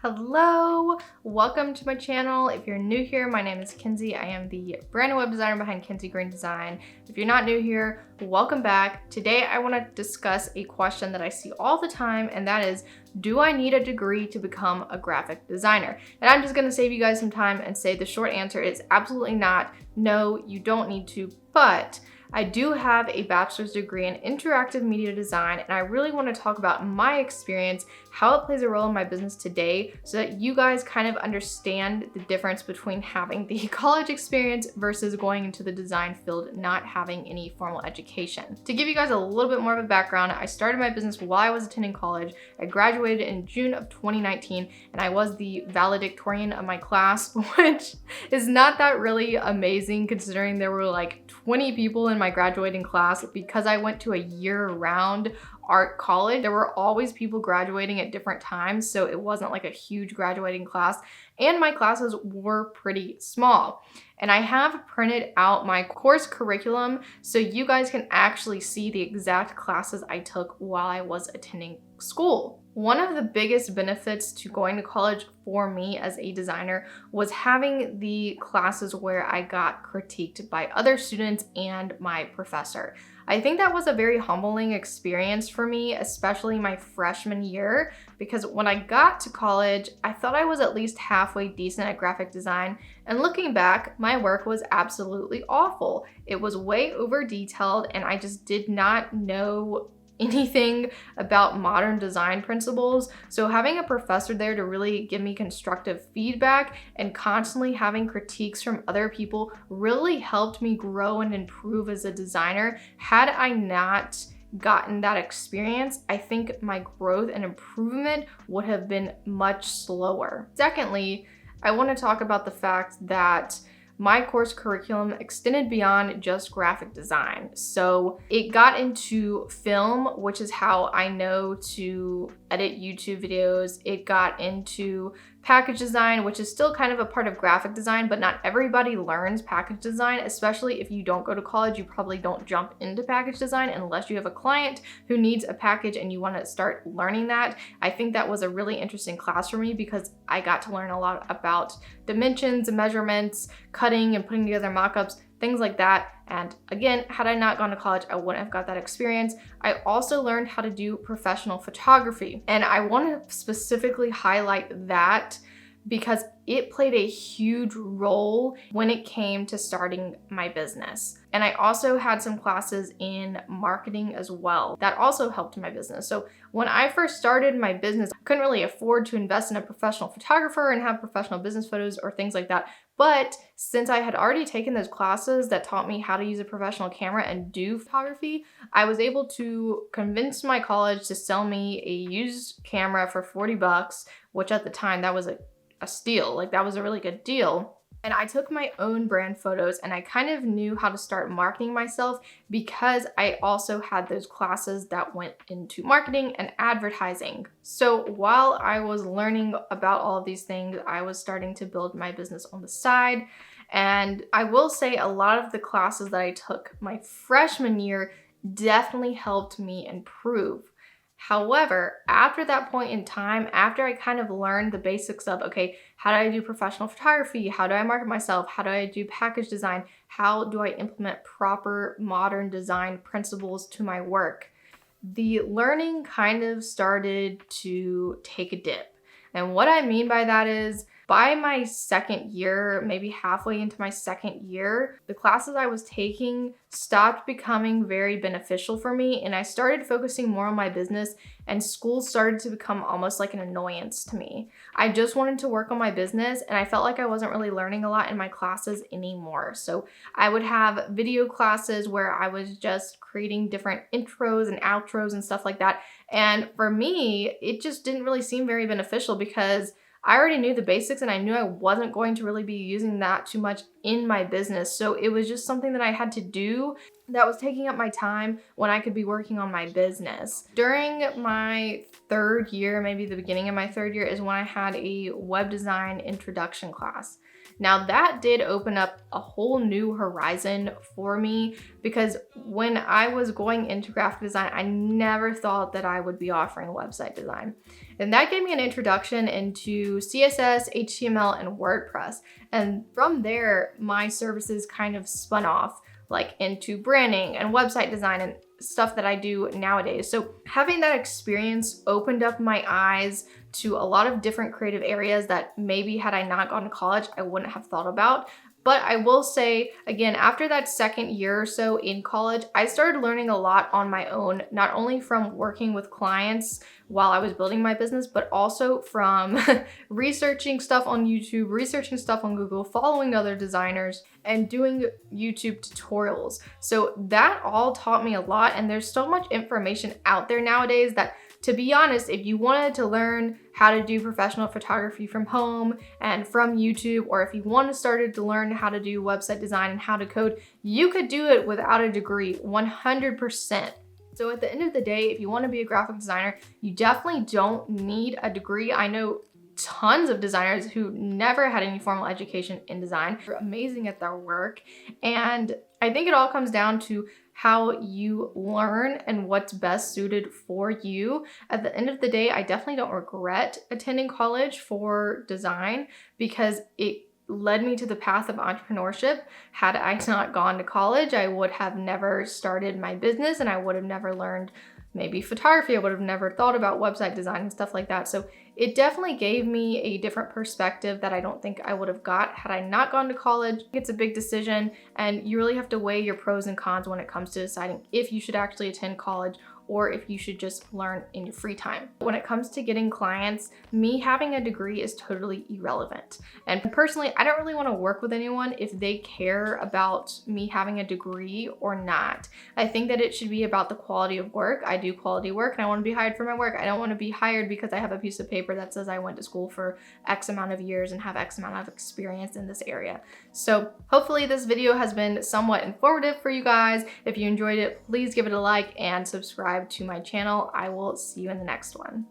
Hello, welcome to my channel. If you're new here, my name is Kinsey. I am the brand and web designer behind Kinsey Green Design. If you're not new here, welcome back. Today I want to discuss a question that I see all the time, and that is, do I need a degree to become a graphic designer? And I'm just going to save you guys some time and say the short answer is absolutely not. No, you don't need to, but I do have a bachelor's degree in interactive media design, and I really want to talk about my experience, how it plays a role in my business today, so that you guys kind of understand the difference between having the college experience versus going into the design field not having any formal education. To give you guys a little bit more of a background, I started my business while I was attending college. I graduated in June of 2019, and I was the valedictorian of my class, which is not that really amazing considering there were like 20 people in my graduating class. Because I went to a year-round art college, there were always people graduating at different times, so it wasn't like a huge graduating class, and my classes were pretty small. And I have printed out my course curriculum so you guys can actually see the exact classes I took while I was attending school. One of the biggest benefits to going to college for me as a designer was having the classes where I got critiqued by other students and my professor. I think that was a very humbling experience for me, especially my freshman year, because when I got to college, I thought I was at least halfway decent at graphic design, and looking back, my work was absolutely awful. It was way over detailed, and I just did not know anything about modern design principles. So having a professor there to really give me constructive feedback and constantly having critiques from other people really helped me grow and improve as a designer. Had I not gotten that experience, I think my growth and improvement would have been much slower. Secondly, I want to talk about the fact that my course curriculum extended beyond just graphic design. So it got into film, which is how I know to edit YouTube videos. It got into package design, which is still kind of a part of graphic design, but not everybody learns package design, especially if you don't go to college. You probably don't jump into package design unless you have a client who needs a package and you want to start learning that. I think that was a really interesting class for me because I got to learn a lot about dimensions and measurements, cutting and putting together mock-ups, things like that. And again, had I not gone to college, I wouldn't have got that experience. I also learned how to do professional photography. And I want to specifically highlight that because it played a huge role when it came to starting my business. And I also had some classes in marketing as well. That also helped my business. So when I first started my business, I couldn't really afford to invest in a professional photographer and have professional business photos or things like that. But since I had already taken those classes that taught me how to use a professional camera and do photography, I was able to convince my college to sell me a used camera for $40, which at the time that was a steal. Like, that was a really good deal. And I took my own brand photos, and I kind of knew how to start marketing myself because I also had those classes that went into marketing and advertising. So while I was learning about all of these things, I was starting to build my business on the side. And I will say a lot of the classes that I took my freshman year definitely helped me improve. However, after that point in time, after I kind of learned the basics of, okay, how do I do professional photography? How do I market myself? How do I do package design? How do I implement proper modern design principles to my work? The learning kind of started to take a dip. And what I mean by that is, by my second year, maybe halfway into my second year, the classes I was taking stopped becoming very beneficial for me, and I started focusing more on my business, and school started to become almost like an annoyance to me. I just wanted to work on my business, and I felt like I wasn't really learning a lot in my classes anymore. So I would have video classes where I was just creating different intros and outros and stuff like that. And for me, it just didn't really seem very beneficial because I already knew the basics and I knew I wasn't going to really be using that too much in my business. So it was just something that I had to do that was taking up my time when I could be working on my business. During my third year, maybe the beginning of my third year, is when I had a web design introduction class. Now that did open up a whole new horizon for me, because when I was going into graphic design, I never thought that I would be offering website design. And that gave me an introduction into CSS, HTML, and WordPress. And from there, my services kind of spun off like into branding and website design and stuff that I do nowadays. So having that experience opened up my eyes to a lot of different creative areas that maybe had I not gone to college, I wouldn't have thought about. But I will say, again, after that second year or so in college, I started learning a lot on my own, not only from working with clients while I was building my business, but also from researching stuff on YouTube, researching stuff on Google, following other designers, and doing YouTube tutorials. So that all taught me a lot, and there's so much information out there nowadays that, to be honest, if you wanted to learn how to do professional photography from home and from YouTube, or if you started to learn how to do website design and how to code, you could do it without a degree, 100%. So at the end of the day, if you want to be a graphic designer, you definitely don't need a degree. I know tons of designers who never had any formal education in design. They're amazing at their work. And I think it all comes down to how you learn and what's best suited for you. At the end of the day, I definitely don't regret attending college for design, because it led me to the path of entrepreneurship. Had I not gone to college, I would have never started my business, and I would have never learned maybe photography. I would have never thought about website design and stuff like that. So it definitely gave me a different perspective that I don't think I would have got had I not gone to college. It's a big decision, and you really have to weigh your pros and cons when it comes to deciding if you should actually attend college or if you should just learn in your free time. When it comes to getting clients, me having a degree is totally irrelevant. And personally, I don't really want to work with anyone if they care about me having a degree or not. I think that it should be about the quality of work. I do quality work and I want to be hired for my work. I don't want to be hired because I have a piece of paper that says I went to school for X amount of years and have X amount of experience in this area. So hopefully this video has been somewhat informative for you guys. If you enjoyed it, please give it a like and subscribe to my channel. I will see you in the next one.